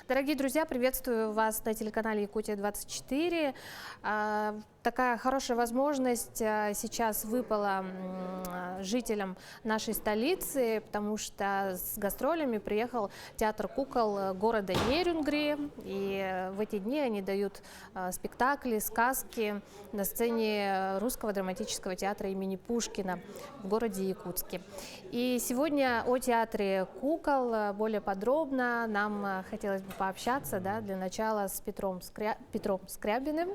Дорогие друзья, приветствую вас на телеканале Якутия-24. Такая хорошая возможность сейчас выпала жителям нашей столицы, потому что с гастролями приехал театр кукол города Нерюнгри. И в эти дни они дают спектакли, сказки на сцене Русского драматического театра имени Пушкина в городе Якутске. И сегодня о театре кукол более подробно нам хотелось бы пообщаться, для начала с Петром Скрябиным,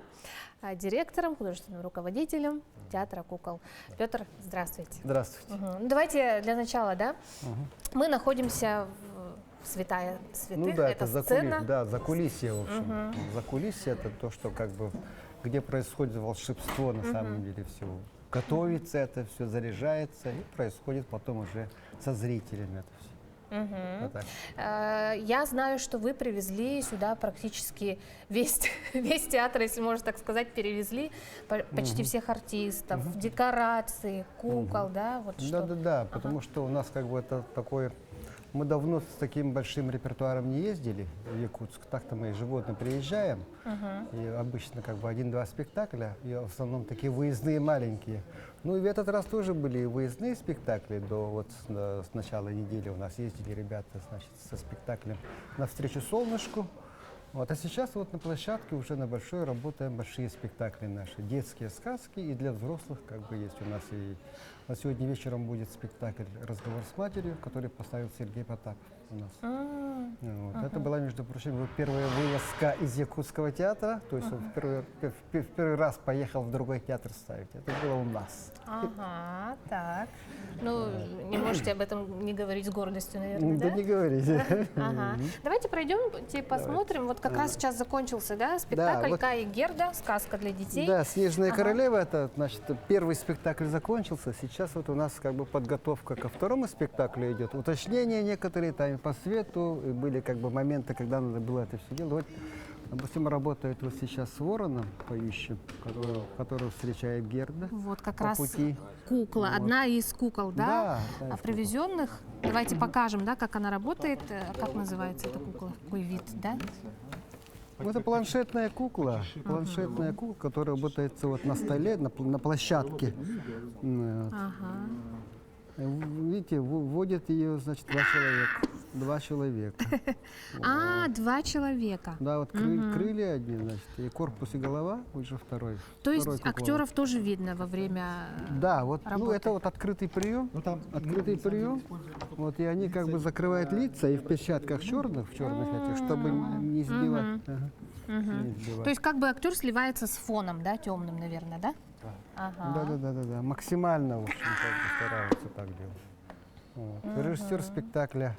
директором, художественным руководителем театра кукол. Петр, здравствуйте. Здравствуйте. Ну, давайте для начала, мы находимся в святая святых, это сцена. Закулисье, в общем. Закулисье — это то, что где происходит волшебство на самом деле всего. Готовится это все, заряжается, и происходит потом уже со зрителями это все. Вот так. Я знаю, что вы привезли сюда практически весь театр, если можно так сказать, перевезли почти всех артистов, декорации, кукол, Да, потому что у нас это такое... Мы давно с таким большим репертуаром не ездили в Якутск. Так-то мы ежегодно приезжаем, и обычно один-два спектакля, и в основном такие выездные маленькие. Ну и в этот раз тоже были выездные спектакли. С начала недели у нас ездили ребята, со спектаклем «Навстречу солнышку». А сейчас на площадке уже на большой работаем большие спектакли наши, детские сказки, и для взрослых есть у нас. И сегодня вечером будет спектакль «Разговор с матерью», который поставил Сергей Потапов у нас. Это была, между прочим, первая вылазка из Якутского театра, то есть он в первый раз поехал в другой театр ставить. Это было у нас. Так. Ну, не можете об этом не говорить с гордостью, наверное, да? Не говорите. Давайте пройдем, посмотрим. Вот как раз сейчас закончился, спектакль «Кай и Герда», сказка для детей. Да, «Снежная королева», это, первый спектакль закончился. Сейчас у нас подготовка ко второму спектаклю идет. Уточнения некоторые там по свету. И были моменты, когда надо было это все делать. Допустим, работает сейчас с вороном поющим, которого встречает Герда. Вот как по раз пути. Кукла, одна из кукол, привезенных. Давайте покажем, как она работает, как называется эта кукла, какой вид, Это планшетная кукла, которая работает на столе, на площадке. Видите, вводят ее, два человека. Два человека. Да, крылья одни, и корпус, и голова, уже второй. То есть актеров тоже видно во время работы? Это открытый прием, и они закрывают лица и в перчатках черных этих, чтобы не сбивать. То есть актер сливается с фоном, темным, наверное, да? Да. Максимально, в общем, стараются так делать. Режиссер спектакля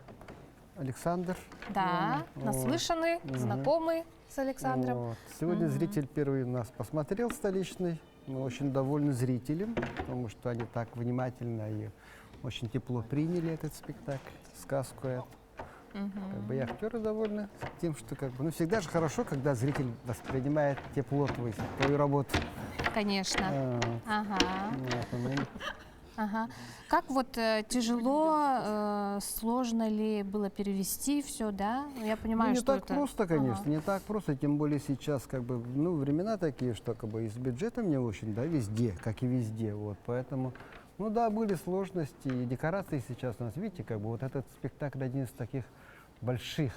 Александр. Да, наслышаны, знакомы с Александром. Сегодня зритель первый у нас посмотрел, столичный. Мы очень довольны зрителям, потому что они так внимательно и очень тепло приняли этот спектакль, сказку эту. И актеры довольны тем, что всегда же хорошо, когда зритель воспринимает тепло твою работу. Конечно. Как тяжело, сложно ли было перевести все, Я понимаю, не что так просто, конечно, не так просто, тем более сейчас времена такие, что и с бюджетом не очень, везде, как и везде, поэтому, были сложности, и декорации сейчас у нас, видите, этот спектакль один из таких больших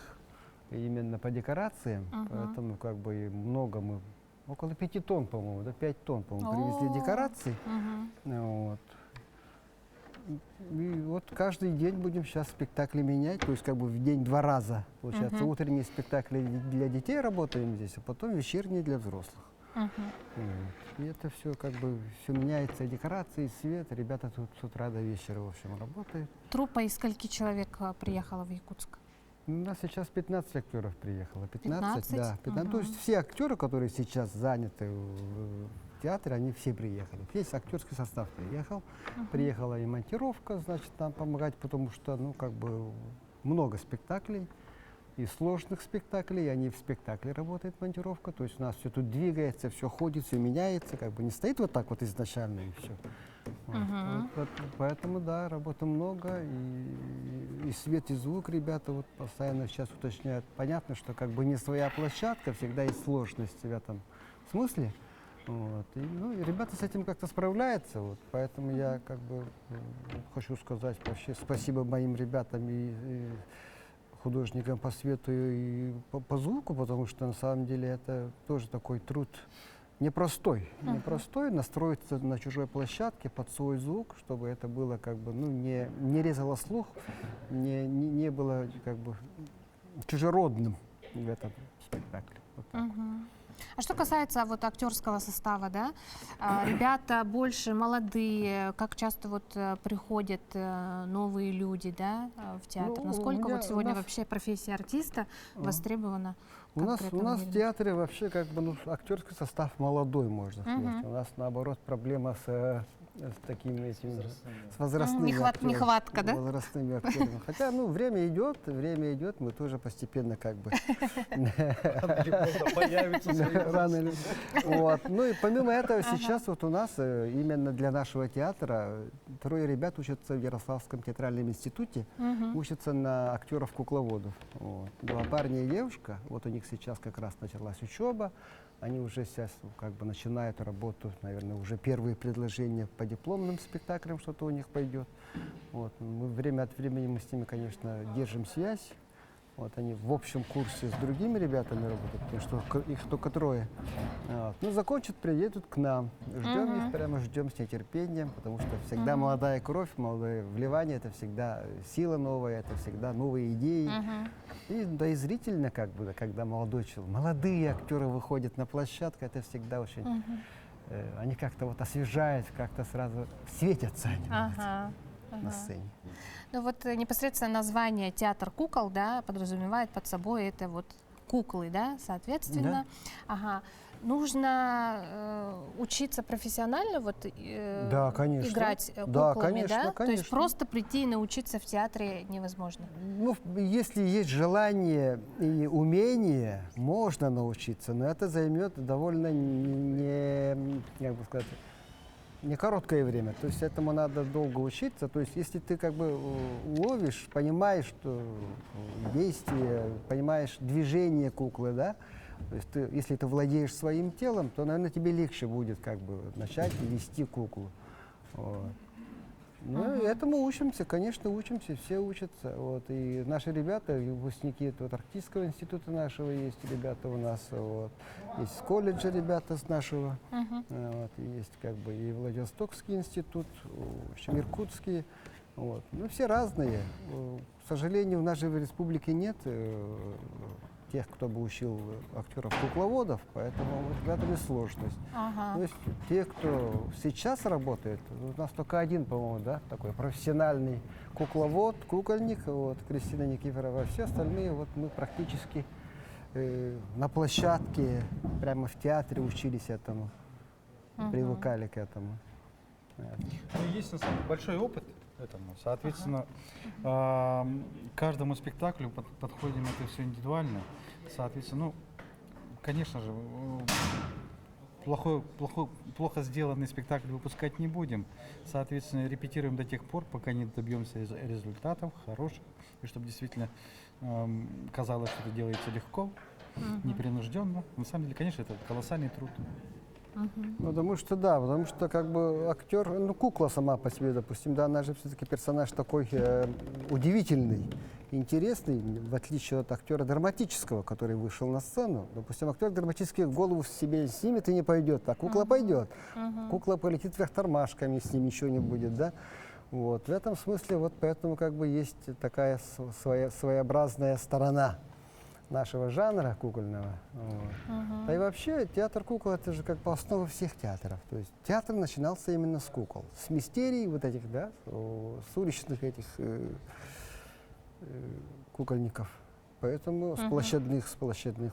именно по декорациям, поэтому и много мы, около 5 тонн, по-моему, 5 тонн, по-моему, привезли декораций, И каждый день будем сейчас спектакли менять, то есть в день 2 раза, получается. Утренние спектакли для детей работаем здесь, а потом вечерние для взрослых. И это все все меняется, и декорации, и свет. Ребята тут с утра до вечера, в общем, работают. Труппа из скольки человек приехала в Якутск? У нас сейчас 15 актеров приехало. 15? Да. 15. То есть все актеры, которые сейчас заняты в театре, они все приехали. Весь актерский состав приехал. Приехала и монтировка, нам помогать, потому что, много спектаклей. И сложных спектаклей, и они в спектакле работает монтировка. То есть у нас все тут двигается, все ходит, все меняется. Не стоит так изначально, и все. Поэтому, да, работы много, и свет, и звук ребята вот постоянно сейчас уточняют. Понятно, что как бы не своя площадка, всегда есть сложность в этом смысле. Вот. И ребята с этим как-то справляются, вот. Поэтому я как бы хочу сказать вообще спасибо моим ребятам и художникам по свету и по звуку, потому что на самом деле это тоже такой труд непростой, настроиться на чужой площадке под свой звук, чтобы это было как бы, не резало слух, не было как бы чужеродным в этом спектакле. Вот так. А что касается вот актерского состава, да, ребята больше молодые, как часто вот приходят новые люди, да, в театр? Насколько вот сегодня вообще профессия артиста востребована? У нас в театре вообще как бы актерский состав молодой, можно сказать. У нас наоборот проблема с такими этими с возрастными нехватка, да? Возрастными актерами. Хотя, время идет, мы тоже постепенно как бы появится. Рано или вот. Ну и помимо этого сейчас вот у нас именно для нашего театра трое ребят учатся в Ярославском театральном институте, учатся на актеров-кукловодов. Вот. 2 парня и девушка. Вот у них сейчас как раз началась учеба. Они уже сейчас как бы начинают работу, наверное, уже первые предложения по дипломным спектаклям, что-то у них пойдет. Вот. Мы время от времени мы с ними, конечно, держим связь. Вот они в общем курсе с другими ребятами работают, потому что их только 3. Вот. Закончат, приедут к нам. Ждем их, прямо ждем с нетерпением, потому что всегда молодая кровь, молодое вливание, это всегда сила новая, это всегда новые идеи. И, да и зрительно, как бы, когда молодые актеры выходят на площадку, это всегда очень, они как-то вот освежают, как-то сразу светятся они на сцене. Ну вот непосредственно название «Театр кукол», да, подразумевает под собой это вот куклы, да, соответственно. Да. Нужно учиться профессионально да, конечно. играть куклами, да? Конечно. То есть просто прийти и научиться в театре невозможно? Если есть желание и умение, можно научиться, но это займет довольно не короткое время. То есть этому надо долго учиться. То есть если ты как бы ловишь, понимаешь, что действие, понимаешь движение куклы, да, то есть если ты владеешь своим телом, то, наверное, тебе легче будет как бы начать вести куклу. Вот. Ну, этому учимся, конечно, учимся, все учатся. Вот. И наши ребята, выпускники Артистского института нашего есть ребята у нас, вот. Есть с колледжа ребята с нашего, вот. Есть как бы и Владивостокский институт, в общем, иркутский. Вот. Ну, все разные. К сожалению, в нашей республике нет тех, кто бы учил актеров-кукловодов, поэтому вот в этом и сложность. То есть те, кто сейчас работает, у нас только один, по-моему, да, такой профессиональный кукловод, кукольник, вот, Кристина Никифорова. Все остальные вот мы практически на площадке, прямо в театре учились этому, привыкали к этому. Есть на самом деле большой опыт этому. Соответственно, каждому спектаклю подходим это все индивидуально. Соответственно, конечно же, плохо сделанный спектакль выпускать не будем. Соответственно, репетируем до тех пор, пока не добьемся результатов хороших, и чтобы действительно казалось, что это делается легко, непринужденно. На самом деле, конечно, это колоссальный труд. Потому что как бы актер, кукла сама по себе, допустим, да, она же все-таки персонаж такой удивительный, интересный, в отличие от актера драматического, который вышел на сцену. Допустим, актер драматический голову в себе снимет и не пойдет, а кукла пойдет. Кукла полетит вверх тормашками, с ним ничего не будет, да. Вот. В этом смысле, вот поэтому как бы есть такая своеобразная сторона нашего жанра кукольного. Вот. И вообще театр кукол — это же как бы основа всех театров. То есть театр начинался именно с кукол, с мистерий вот этих, да, с уличных этих кукольников. Поэтому с площадных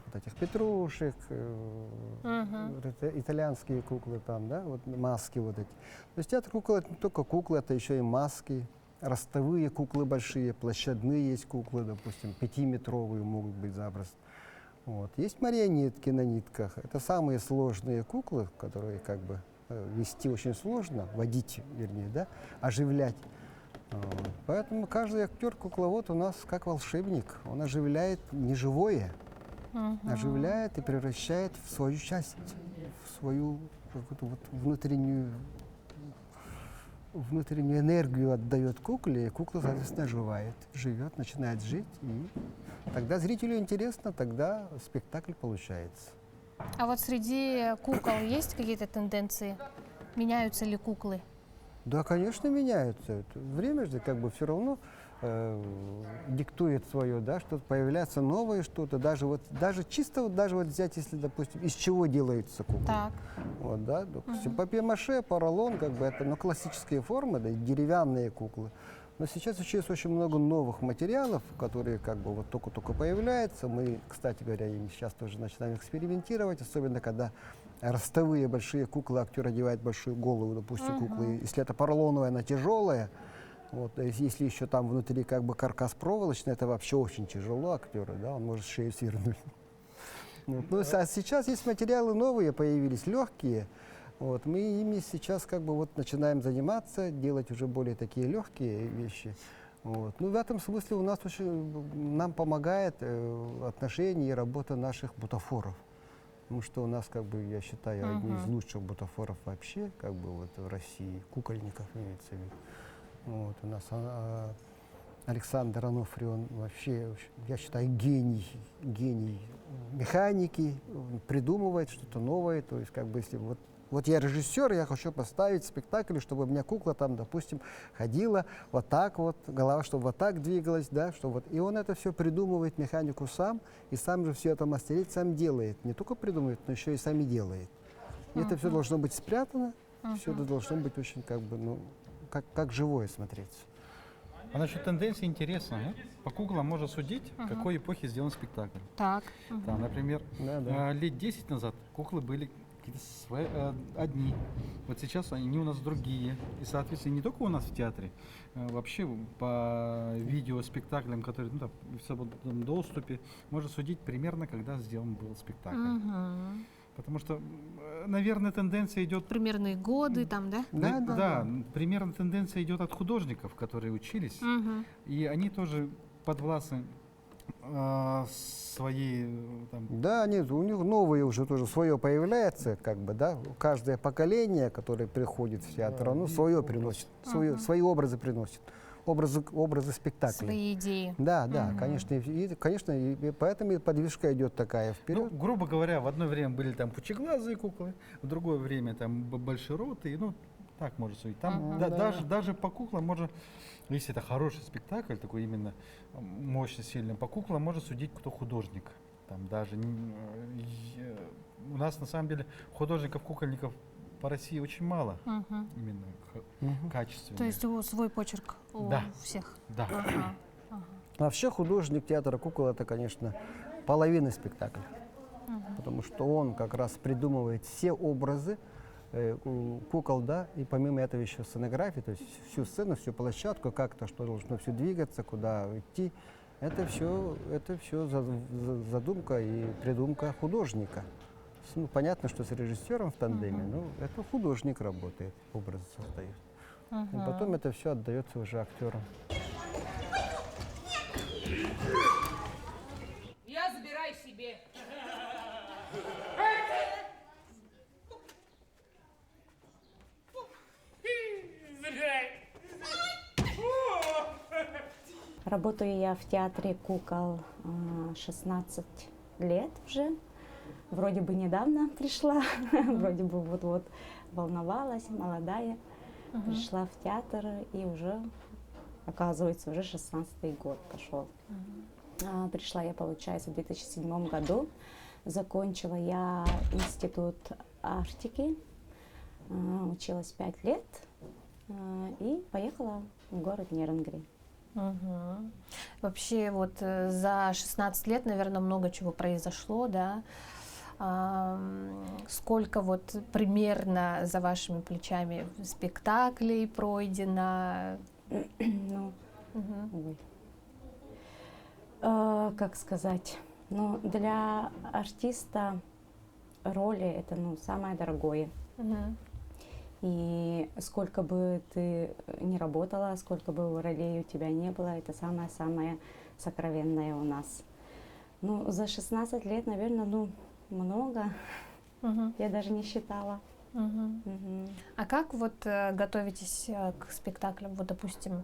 вот этих петрушек, итальянские куклы там, да, вот маски вот эти. То есть театр кукол — это не только куклы, это еще и маски. Ростовые куклы большие, площадные есть куклы, допустим, 5-метровые могут быть запросто. Вот. Есть марионетки на нитках. Это самые сложные куклы, которые как бы вести очень сложно, водить, вернее, да, оживлять. Поэтому каждый актер-кукловод у нас как волшебник. Он оживляет неживое, оживляет и превращает в свою часть, в свою какую-то вот внутреннюю энергию отдает кукле, и кукла, соответственно, оживает, живет, начинает жить. И тогда зрителю интересно, тогда спектакль получается. А вот среди кукол есть какие-то тенденции? Меняются ли куклы? Да, конечно, меняются. Время же как бы все равно диктует свое, да, что-то появляется новое что-то, даже чисто даже взять, если, допустим, из чего делается кукла. Так. Вот, да, допустим, папье-маше, поролон, как бы это, классические формы, да, деревянные куклы. Но сейчас очень много новых материалов, которые как бы вот только-только появляются. Мы, кстати говоря, ими сейчас тоже начинаем экспериментировать, особенно когда ростовые большие куклы, актер одевает большую голову, допустим, куклы. Если это поролоновая, она тяжелая. Вот, если еще там внутри как бы каркас проволочный, это вообще очень тяжело актеру, да, он может шею свернуть. Вот. Ну, а сейчас есть материалы новые, появились легкие. Вот, мы ими сейчас как бы вот начинаем заниматься, делать уже более такие легкие вещи. Вот. Ну, в этом смысле у нас нам помогает отношение и работа наших бутафоров. Потому что у нас, как бы, я считаю, одни из лучших бутафоров вообще, как бы вот в России, кукольников имеется в виду. Вот, у нас Александр Анофрий, он вообще, я считаю, гений механики, он придумывает что-то новое. То есть, как бы, если вот я режиссер, я хочу поставить спектакль, чтобы у меня кукла там, допустим, ходила вот так вот, голова, чтобы вот так двигалась, да, что вот. И он это все придумывает, механику сам, и сам же все это мастерит, сам делает. Не только придумывает, но еще и сами делает. И это все должно быть спрятано, все это должно быть очень, как бы, ну, как живое смотреться. А насчет тенденции интересно. По куклам можно судить, в какой эпохе сделан спектакль. Так. Там, например, Да. лет 10 назад куклы были какие-то одни. Вот сейчас они у нас другие. И, соответственно, не только у нас в театре, вообще по видеоспектаклям, которые там, в свободном доступе, можно судить примерно, когда сделан был спектакль. Потому что, наверное, тенденция идет... Примерные годы там, да? Да, примерно тенденция идет от художников, которые учились. И они тоже подвластны свои там... Да, у них новые уже тоже свое появляется, как бы, да. Каждое поколение, которое приходит в театр, оно свое приносит, свои образы приносит, образы спектаклей. Свои идеи. Да, конечно, и поэтому и подвижка идет такая вперед. Ну, грубо говоря, в одно время были там пучеглазые куклы, в другое время там большеротые, ну, так можно судить. Там даже по куклам можно, если это хороший спектакль, такой именно мощный, сильный, по куклам можно судить, кто художник. Там даже у нас на самом деле художников-кукольников по России очень мало, именно качественных. То есть свой почерк у всех. Да. Вообще художник театра кукол — это, конечно, половина спектакля, потому что он как раз придумывает все образы кукол, да, и помимо этого еще сценографии, то есть всю сцену, всю площадку, как-то, что должно все двигаться, куда идти. Это все задумка и придумка художника. Ну, понятно, что с режиссером в тандеме, но это художник работает, образы создает. И потом это все отдается уже актерам. Я забирай себе. Работаю я в театре кукол 16 лет уже. Вроде бы недавно пришла, вроде бы вот-вот волновалась, молодая. Пришла в театр и уже, оказывается, уже 16-й год пошел. Пришла я, получается, в 2007 году. Закончила я институт Арктики, училась 5 лет и поехала в город Нерюнгри. Вообще вот за 16 лет, наверное, много чего произошло, да? Сколько вот примерно за вашими плечами спектаклей пройдено? Как сказать? Ну, для артиста роли это самое дорогое. И сколько бы ты ни работала, сколько бы ролей у тебя не было, это самое-самое сокровенное у нас. Ну, за 16 лет, наверное, ну, много. Мгм. Я даже не считала. Мгм. Мгм. А как вот готовитесь к спектаклям? Вот, допустим,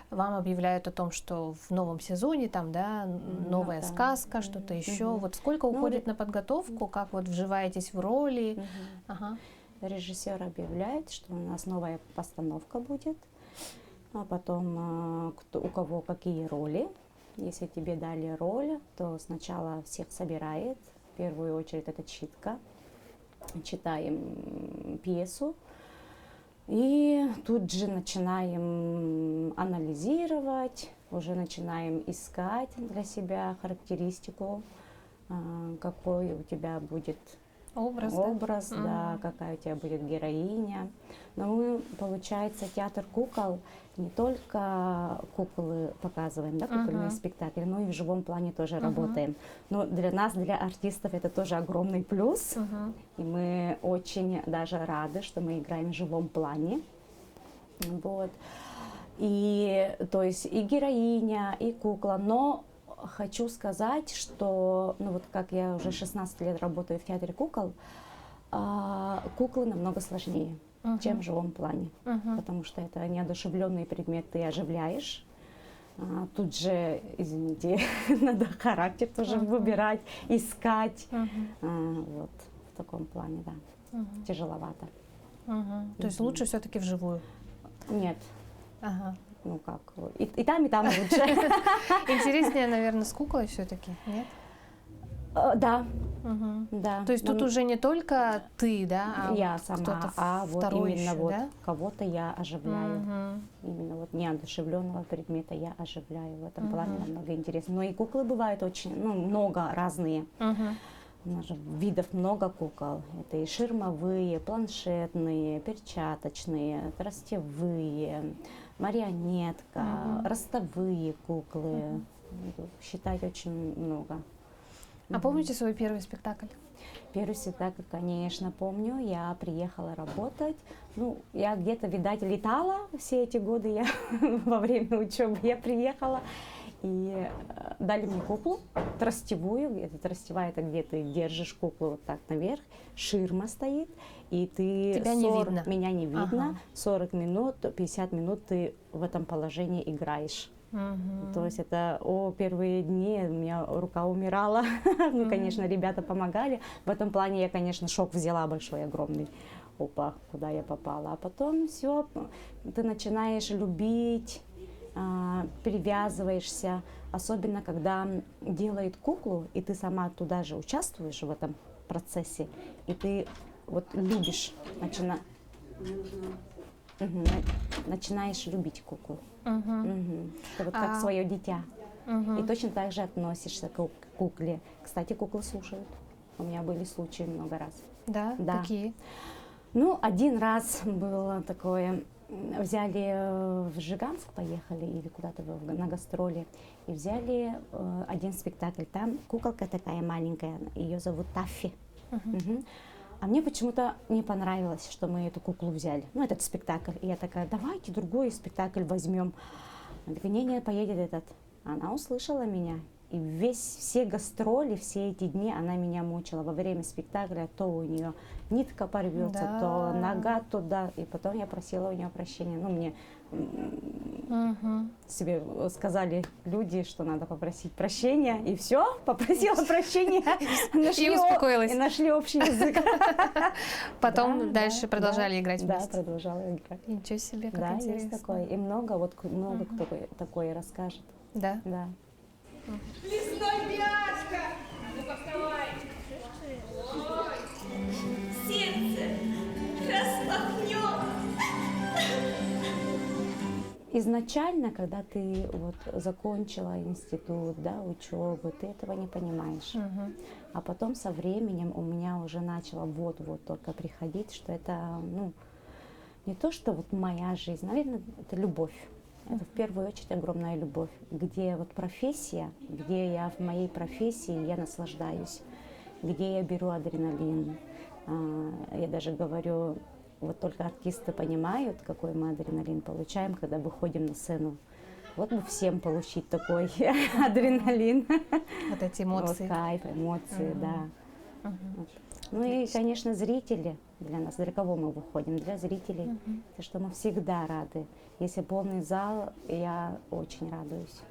вам объявляют о том, что в новом сезоне там, да, новая да. сказка, что-то еще. Мгм. Вот сколько Ну, уходит на подготовку? Как вот вживаетесь в роли? Мгм. Ага. Режиссер объявляет, что у нас новая постановка будет, а потом у кого какие роли. Если тебе дали роль, то сначала всех собирает. В первую очередь это читка. Читаем пьесу. И тут же начинаем анализировать, уже начинаем искать для себя характеристику, какой у тебя будет Образ, да? да, Мгм. какая у тебя будет героиня. Но мы, получается, театр кукол, не только куклы показываем, да, кукольные Мгм. спектакли, но и в живом плане тоже Мгм. работаем. Но для нас, для артистов, это тоже огромный плюс. Мгм. И мы очень даже рады, что мы играем в живом плане. Вот. И, то есть, и героиня, и кукла. Но хочу сказать, что, ну вот как я уже 16 лет работаю в театре кукол, куклы намного сложнее, Мгм. чем в живом плане. Мгм. Потому что это неодушевленный предмет, ты оживляешь. Тут же, извините, надо характер тоже Мгм. выбирать, искать. Мгм. Вот в таком плане, да, Мгм. тяжеловато. Мгм. То есть Мгм. лучше все-таки вживую. Нет, Ага. ну как, и там лучше. Интереснее, наверное, с куклой все-таки, нет? Да, Мгм. да. То есть тут Нам- уже не только ты, да, а я вот сама, кто-то вот второй именно еще, вот да? кого-то я оживляю. Мгм. Именно вот неодушевленного предмета я оживляю. В этом плане Мгм. намного интереснее. Но и куклы бывают очень, ну, много разные. Мгм. У нас же видов много кукол. Это и ширмовые, планшетные, перчаточные, тростевые, марионетка, Мгм. ростовые куклы. Считать очень много. А помните свой первый спектакль? Первый спектакль, конечно, помню. Я приехала работать. Ну, я где-то, видать, летала все эти годы. Я во время учебы я приехала. И дали мне куклу тростевую. Это тростевая, это где ты держишь куклу вот так наверх. Ширма стоит. И ты Тебя не видно. меня не видно. Ага. 40 минут, 50 минут ты в этом положении играешь. Мгм. То есть это первые дни у меня рука умирала. Ну, конечно, ребята помогали. В этом плане я, конечно, шок взяла большой, огромный. Опа, куда я попала. А потом все, ты начинаешь любить, привязываешься. Особенно, когда делают куклу, и ты сама туда же участвуешь в этом процессе. И ты вот любишь, начинаешь любить куклу. Мгм. Мгм. Это вот как А, свое дитя. Мгм. И точно так же относишься к кукле. Кстати, куклы слушают. У меня были случаи много раз. Да? Да. Какие? Ну, один раз было такое. Взяли в Жиганск, поехали или куда-то на гастроли. И взяли один спектакль. Там куколка такая маленькая, ее зовут Таффи. Мгм. А мне почему-то не понравилось, что мы эту куклу взяли. Ну, этот спектакль. И я такая, давайте другой спектакль возьмем. Она такая, не, поедет этот. Она услышала меня. И все гастроли, все эти дни она меня мучила. Во время спектакля то у нее нитка порвется, Да. то нога туда. И потом я просила у нее прощения. Ну, мне Мгм. себе сказали люди, что надо попросить прощения. И все, попросила прощения. И успокоилась. И нашли общий язык. Потом Да, дальше да, продолжали да. играть Да, вместе. продолжала играть. Ничего себе, как Да, интересно. есть такое. И много кто такое расскажет. Да? Да. Лесной пиашка! Ну-ка, вставай! Сердце распахнет. Изначально, когда ты вот закончила институт, да, учебу, ты этого не понимаешь. Мгм. А потом со временем у меня уже начало вот-вот только приходить, что это, ну, не то, что вот моя жизнь, наверное, это любовь. Это в первую очередь огромная любовь, где вот профессия, где я в моей профессии я наслаждаюсь, где я беру адреналин. Я даже говорю, вот только артисты понимают, какой мы адреналин получаем, когда выходим на сцену. Вот бы всем получить такой адреналин. Вот эти эмоции. Вот кайф, эмоции, да. Вот. Ну и, конечно, зрители для нас. Для кого мы выходим? Для зрителей. За что мы всегда рады. Если полный зал, я очень радуюсь.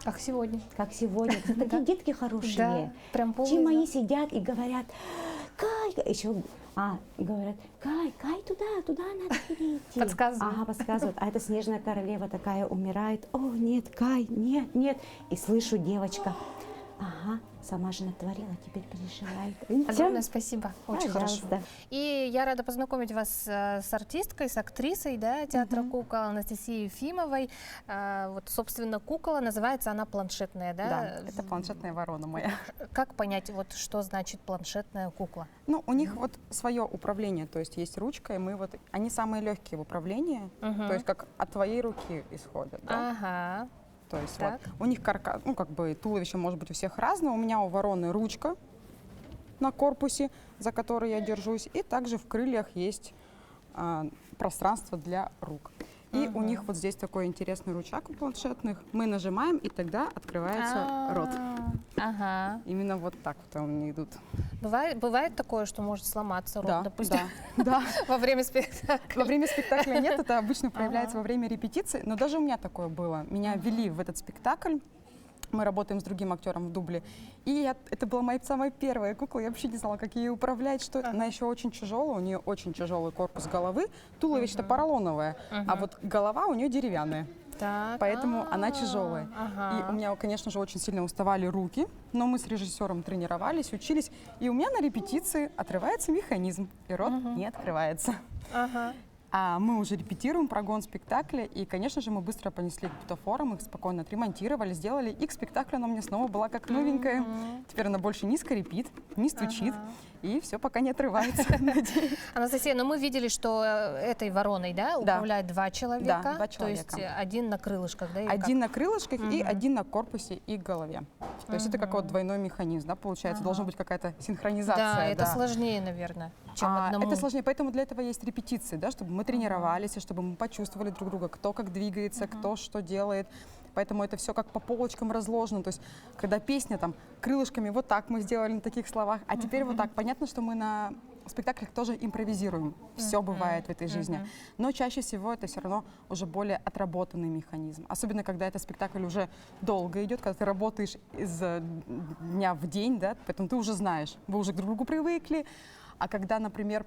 Как сегодня. Как сегодня. Такие детки хорошие. Да, прям полный Те мои зал. сидят и говорят, Кай, еще говорят, Кай, туда надо перейти. Подсказывают. Ага, подсказывают. А эта снежная королева такая умирает. О, нет, Кай, нет. И слышу, девочка, ага, сама же натворила, теперь переживает. Огромное спасибо, очень хорошо. Пожалуйста. И я рада познакомить вас с артисткой, с актрисой, да, театра кукол Анастасией Ефимовой. Вот, собственно, кукола, называется она планшетная, да? Да, это планшетная ворона моя. Как понять, вот, что значит планшетная кукла? Ну, у них вот свое управление, то есть есть ручка, и они самые легкие в управлении, то есть как от твоей руки исходят, да? Ага. То есть Так. вот у них каркас, ну как бы туловище может быть у всех разное, у меня у вороны ручка на корпусе, за которой я держусь, и также в крыльях есть пространство для рук. И у них вот здесь такой интересный рычаг у планшетных. Мы нажимаем, и тогда открывается рот. Ага. Именно вот так вот они идут. Бывает такое, что может сломаться рот, допустим, да. во время спектакля? Во время спектакля нет, это обычно проявляется во время репетиции, но даже у меня такое было. Меня ввели в этот спектакль, мы работаем с другим актером в дубле, и это была моя самая первая кукла, я вообще не знала, как ее управлять, что это. Она еще очень тяжелая, у нее очень тяжелый корпус головы, туловище-то поролоновое, а вот голова у нее деревянная. Так. Поэтому она тяжелая. Ага. И у меня, конечно же, очень сильно уставали руки, но мы с режиссером тренировались, учились, и у меня на репетиции отрывается механизм, и рот не открывается. Ага. А мы уже репетируем прогон спектакля, и, конечно же, мы быстро понесли к бутафорам, их спокойно отремонтировали, сделали, и к спектаклю она у меня снова была как новенькая. Теперь она больше не скрипит, не стучит, и все пока не отрывается. Анастасия, но мы видели, что этой вороной, да, управляют два человека. Да, два То есть человека. один на крылышках, да? или Один на крылышках и один на корпусе и голове. То есть это как вот двойной механизм, да, получается, должна быть какая-то синхронизация. Да, это сложнее, наверное, чем одному. Это сложнее, поэтому для этого есть репетиции, да, чтобы мы тренировались, и чтобы мы почувствовали друг друга, кто как двигается, кто что делает. Поэтому это все как по полочкам разложено. То есть, когда песня там крылышками, вот так мы сделали на таких словах, а теперь вот так. Понятно, что мы на спектаклях тоже импровизируем. Все бывает в этой жизни. Но чаще всего это все равно уже более отработанный механизм. Особенно, когда этот спектакль уже долго идет, когда ты работаешь из дня в день, да, поэтому ты уже знаешь, вы уже к друг другу привыкли. А когда, например,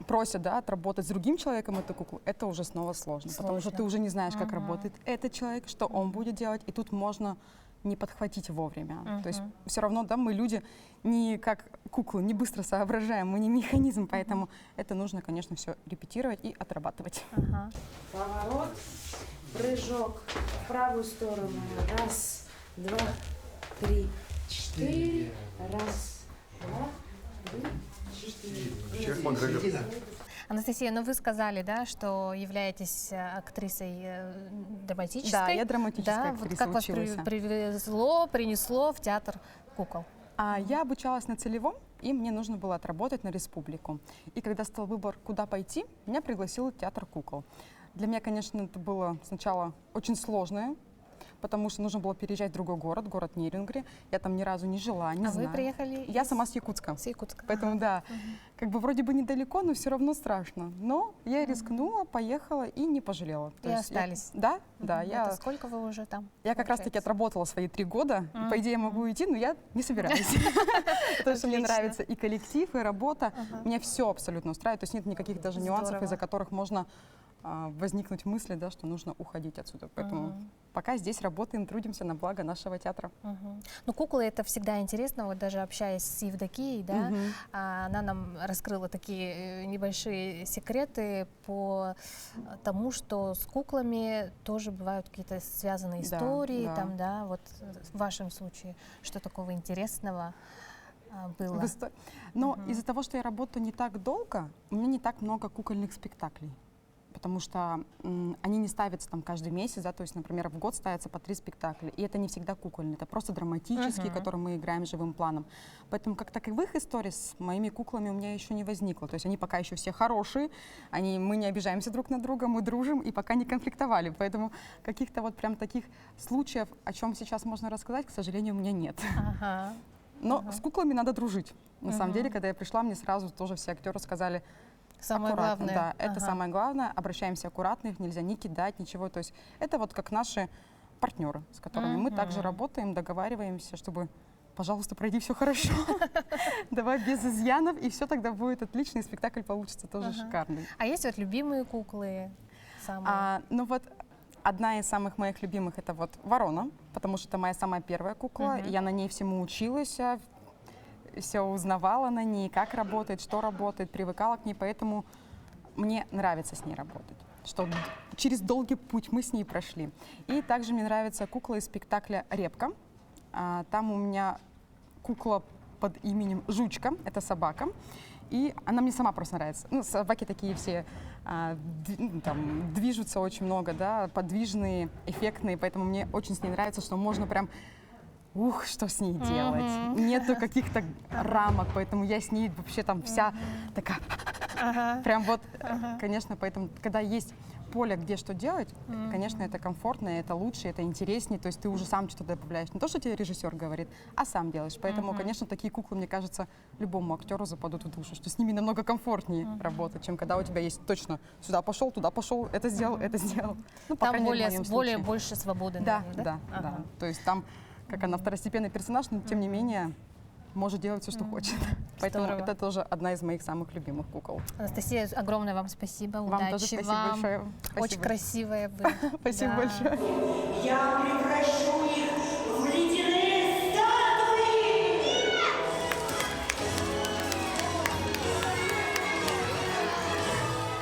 просят, да, отработать с другим человеком эту куклу, это уже снова сложно, потому что ты уже не знаешь, как работает этот человек, что он будет делать, и тут можно не подхватить вовремя. То есть все равно, да, мы люди не как куклы, не быстро соображаем, мы не механизм, поэтому это нужно, конечно, все репетировать и отрабатывать. Поворот, прыжок в правую сторону. Раз, два, три, четыре. Раз, два, три, четыре. Анастасия, ну вы сказали, да, что являетесь актрисой драматической. Да, я драматическая да? актриса, Вот как вас училась. принесло в театр кукол? Я обучалась на целевом, и мне нужно было отработать на республику. И когда стал выбор, куда пойти, меня пригласил театр кукол. Для меня, конечно, это было сначала очень сложное, потому что нужно было переезжать в другой город, город Нерюнгри. Я там ни разу не жила, не знаю. Вы приехали? Я сама с Якутска. С Якутска. Поэтому, да, как бы вроде бы недалеко, но все равно страшно. Но я рискнула, поехала и не пожалела. И остались. Да. Это сколько вы уже там? Я как раз-таки отработала свои 3 года. И, по идее, я могу уйти, но я не собираюсь. Потому что мне нравится и коллектив, и работа. Меня все абсолютно устраивает. То есть нет никаких даже нюансов, из-за которых можно возникнуть мысли, да, что нужно уходить отсюда. Поэтому пока здесь работаем, трудимся на благо нашего театра. Ну, куклы — это всегда интересно. Вот даже общаясь с Евдокией, да, она нам раскрыла такие небольшие секреты по тому, что с куклами тоже бывают какие-то связанные истории. Да. Там, да, вот в вашем случае что такого интересного было? Но из-за того, что я работаю не так долго, у меня не так много кукольных спектаклей. потому что они не ставятся там каждый месяц, да, то есть, например, в год ставится по 3 спектакля, и это не всегда кукольные, это просто драматические, которые мы играем живым планом. Поэтому как таковых историй с моими куклами у меня еще не возникло, то есть они пока еще все хорошие, мы не обижаемся друг на друга, мы дружим и пока не конфликтовали, поэтому каких-то вот прям таких случаев, о чем сейчас можно рассказать, к сожалению, у меня нет. Ага. Но с куклами надо дружить. На самом деле, когда я пришла, мне сразу тоже все актеры сказали, Самое аккуратно, главное. да, это самое главное, обращаемся аккуратно, их нельзя не кидать, ничего, то есть это вот как наши партнеры, с которыми мы также работаем, договариваемся, чтобы, пожалуйста, пройди все хорошо, давай без изъянов, и все тогда будет отлично, и спектакль получится тоже шикарный. А есть вот любимые куклы самые? Ну вот одна из самых моих любимых это вот Ворона, потому что это моя самая первая кукла, я на ней всему училась, все узнавала на ней, как работает, что работает, привыкала к ней, поэтому мне нравится с ней работать, что через долгий путь мы с ней прошли. И также мне нравится кукла из спектакля «Репка». Там у меня кукла под именем Жучка, это собака, и она мне сама просто нравится. Ну, собаки такие все там, движутся очень много, да, подвижные, эффектные, поэтому мне очень с ней нравится, что можно прям что с ней делать. Нету каких-то рамок, поэтому я с ней вообще там вся такая, прям вот, конечно, поэтому, когда есть поле, где что делать, конечно, это комфортно, это лучше, это интереснее, то есть ты уже сам что-то добавляешь. Не то, что тебе режиссер говорит, а сам делаешь. Поэтому, конечно, такие куклы, мне кажется, любому актеру западут в душу, что с ними намного комфортнее работать, чем когда у тебя есть точно сюда пошел, туда пошел, это сделал, это сделал. Ну, по Там крайней мере, в моем случае. больше свободы, Да, наверное, да, да. То есть там, как она второстепенный персонаж, но тем не менее может делать все, что хочет. Поэтому Здорово. это тоже одна из моих самых любимых кукол. Анастасия, огромное вам спасибо, Вам удачи тоже спасибо вам. большое. Очень Спасибо. красивая вы. Спасибо Да. большое. Я превращу их в ледяные статуи!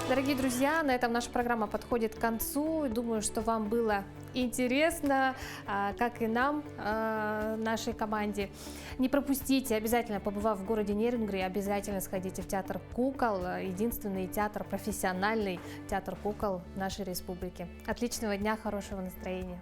Дорогие друзья, на этом наша программа подходит к концу. Думаю, что вам было интересно, как и нам, нашей команде. Не пропустите, обязательно побывав в городе Нерюнгри, обязательно сходите в театр кукол, единственный театр, профессиональный театр кукол в нашей республике. Отличного дня, хорошего настроения.